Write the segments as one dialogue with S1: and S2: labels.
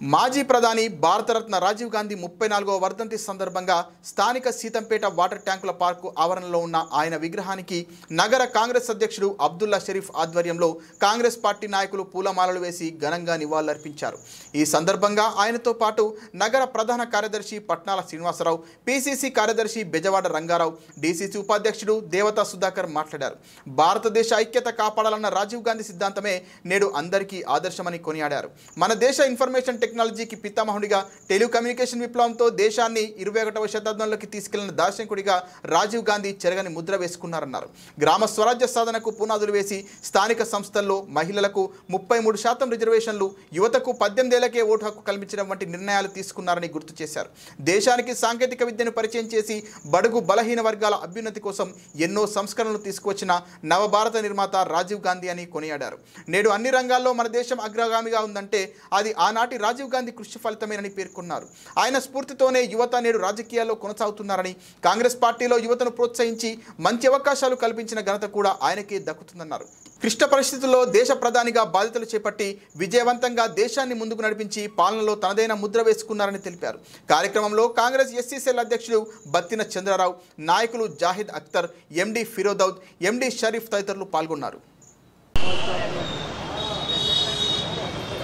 S1: మాజీ ప్రధాని భారతరత్న రాజీవ్ గాంధీ 34వ వర్ధంతి సందర్భంగా స్థానిక సీతంపేట వాటర్ ట్యాంకుల పార్కు ఆవరణలో ఉన్న ఆయన విగ్రహానికి నగర కాంగ్రెస్ అధ్యక్షుడు అబ్దుల్లా షరీఫ్ ఆధ్వర్యంలో కాంగ్రెస్ పార్టీ నాయకులు పూలమాలలు వేసి ఘనంగా నివాళులర్పించారు। ఈ సందర్భంగా ఆయనతో పాటు నగర ప్రధాన కార్యదర్శి పట్నాల శ్రీనివాసరావు, పీసీసీ కార్యదర్శి బెజవాడ రంగారావు, డీసీసీ ఉపాధ్యక్షుడు దేవతా సుధాకర్ మాట్లాడారు। భారతదేశ ఐక్యత కాపాడాలన్న రాజీవ్ గాంధీ సిద్ధాంతమే నేడు అందరికీ ఆదర్శమని కొనియాడారు। మన దేశ ఇన్ఫర్మేషన్ టెక్నాలజీకి పితామహుడిగా, టెలికమ్యూనికేషన్ విప్లవంతో దేశాన్ని 21వ శతాబ్దంలోకి తీసుకెళ్లిన దార్శనికుడిగా రాజీవ్ గాంధీ చెరగని ముద్ర వేసుకున్నారన్నారు। గ్రామ స్వరాజ్య సాధనకు పునాదులు వేసి స్థానిక సంస్థల్లో మహిళలకు 33% రిజర్వేషన్లు, యువతకు 18 ఏళ్లకే ఓటు హక్కు కల్పించడం వంటి నిర్ణయాలు తీసుకున్నారని గుర్తు చేశారు। దేశానికి సాంకేతిక విద్యను పరిచయం చేసి బడుగు బలహీన వర్గాల అభ్యున్నతి కోసం ఎన్నో సంస్కరణలు తీసుకువచ్చిన నవభారత నిర్మాత రాజీవ్ గాంధీ అని కొనియాడారు। నేడు అన్ని రంగాల్లో మన దేశం అగ్రగామిగా ఉందంటే అది ఆనాటి రాజీవ్ గాంధీ కృషి ఫలితమేనని పేర్కొన్నారు। ఆయన స్ఫూర్తితోనే యువత నేడు రాజకీయాల్లో కొనసాగుతున్నారని, కాంగ్రెస్ పార్టీలో యువతను ప్రోత్సహించి మంచి అవకాశాలు కల్పించిన ఘనత కూడా ఆయనకే దక్కుతుందన్నారు। క్లిష్ట పరిస్థితుల్లో దేశ ప్రధానిగా బాధ్యతలు చేపట్టి విజయవంతంగా దేశాన్ని ముందుకు నడిపించి పాలనలో తనదైన ముద్ర వేసుకున్నారని తెలిపారు। కార్యక్రమంలో కాంగ్రెస్ ఎస్సీ సెల్ అధ్యక్షుడు బత్తిన చంద్రరావు, నాయకులు జాహిద్ అఖ్తర్, ఎండి ఫిరోదౌద్, ఎండి షరీఫ్ తదితరులు పాల్గొన్నారు।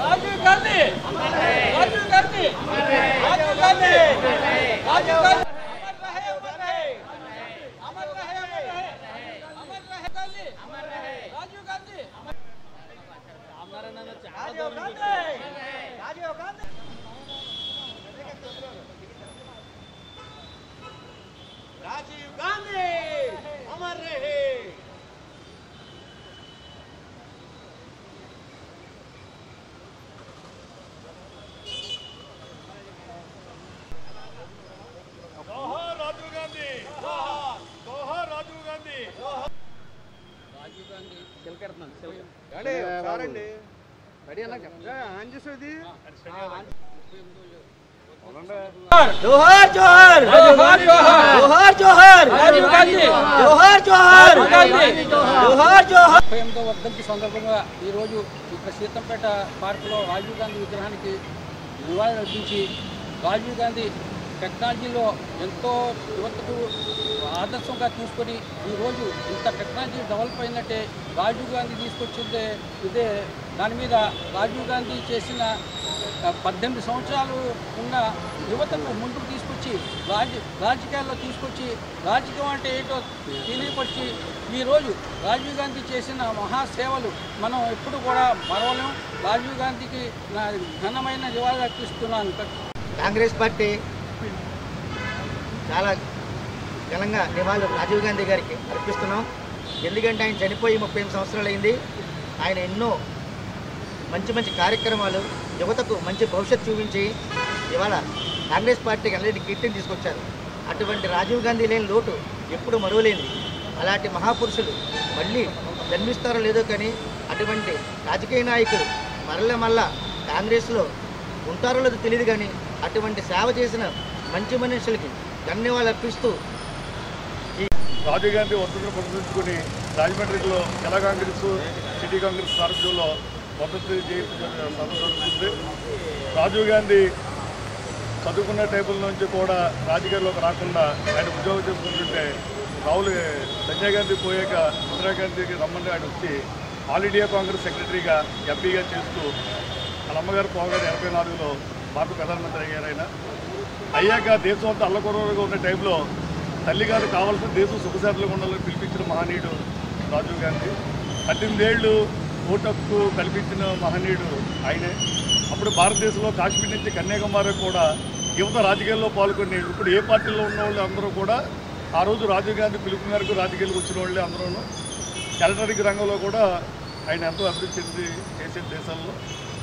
S2: राजीव गांधी, राजीव गांधी, राजीव गांधी, राजीव गांधी, अमर रहे, अमर रहे, अमर रहे, अमर रहे गांधी, राजीव गांधी, राजीव गांधी, राजीव गांधी, राजीव गांधी, अमर रहे। जोहर जोहर जोहर जोहर जोहर राजीव गांधी जोहर जोहर जोहर जोहर
S3: 38వ వర్ధంతి సందర్భంగా ఈ రోజు ఇక్కడ సీతంపేట పార్కులో రాజీవ్ గాంధీ విగ్రహానికి నివాళులర్పించి రాజీవ్ గాంధీ టెక్నాలజీలో ఎంతో యువతకు ఆదర్శంగా తీసుకొని ఈరోజు ఇంత టెక్నాలజీ డెవలప్ అయిందంటే రాజీవ్ గాంధీ తీసుకొచ్చిందే ఇదే। దాని మీద రాజీవ్ గాంధీ చేసిన 18 సంవత్సరాలు ఉన్న యువతను ముందుకు తీసుకొచ్చి రాజకీయాల్లో తీసుకొచ్చి రాజకీయం అంటే ఏంటో తెలియపరిచి ఈరోజు రాజీవ్ గాంధీ చేసిన మహాసేవలు మనం ఎప్పుడు కూడా మరవలేం। రాజీవ్ గాంధీకి నా ఘనమైన నివాళులు అర్పిస్తున్నాను।
S4: కాంగ్రెస్ పార్టీ చాలా ఘనంగా నివాళులు రాజీవ్ గాంధీ గారికి అర్పిస్తున్నాం। ఎందుకంటే ఆయన చనిపోయి 38 సంవత్సరాలు అయింది। ఆయన ఎన్నో మంచి మంచి కార్యక్రమాలు యువతకు మంచి భవిష్యత్తు చూపించి ఇవాళ కాంగ్రెస్ పార్టీకి అన్నిటి కీర్తిని తీసుకొచ్చారు। అటువంటి రాజీవ్ గాంధీ లేని లోటు ఎప్పుడు మరువలేంది। అలాంటి మహాపురుషులు మళ్ళీ జన్మిస్తారో లేదో కానీ అటువంటి రాజకీయ నాయకులు మళ్ళా కాంగ్రెస్లో ఉంటారో లేదో తెలియదు కానీ అటువంటి సేవ చేసిన మంచి మనుషులకి ధన్యవాదాలు అర్పిస్తూ
S5: రాజీవ్ గాంధీ వర్ధంతిని పురస్కరించుకుని రాజమండ్రిలో జిల్లా కాంగ్రెస్, సిటీ కాంగ్రెస్ సారథ్యంలో వర్ధంతి జరుగుతుంది। రాజీవ్ గాంధీ చదువుకున్న టేబుల్ నుంచి కూడా రాజకీయాల్లోకి రాకుండా ఆయన ఉద్యోగం చేసుకుంటుంటే సంజయ్ గాంధీ పోయాక ఇందిరాగాంధీకి రమ్మని ఆయన వచ్చి ఆల్ ఇండియా కాంగ్రెస్ సెక్రటరీగా ఎంపీగా చేస్తూ వాళ్ళ అమ్మగారు పోగానే 84లో భారత ప్రధానమంత్రి అయ్యారు। అయ్యాక దేశం అంతా అల్లకొరగా ఉన్న టైంలో తల్లిగారు కావాల్సిన దేశం సుఖశాంతులుగా ఉండాలని పిలిపించిన మహనీయుడు రాజీవ్ గాంధీ। 18 ఏళ్ళు ఓటు హక్కు కల్పించిన మహనీయుడు ఆయనే। అప్పుడు భారతదేశంలో కాశ్మీర్ నుంచి కన్యాకుమారి కూడా యువత రాజకీయాల్లో పాల్గొని ఇప్పుడు ఏ పార్టీలో ఉన్న వాళ్ళు అందరూ కూడా ఆ రోజు రాజీవ్ గాంధీ పిలుపు మేరకు రాజకీయాలకు వచ్చిన వాళ్ళే అందరూ। ఎలక్ట్రానిక్ రంగంలో కూడా ఆయన ఎంతో అభివృద్ధి చెంది చేసే దేశాల్లో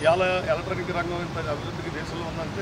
S5: ఇలా ఎలక్ట్రానిక్ రంగం ఇంత అభివృద్ధికి దేశంలో ఉందంటే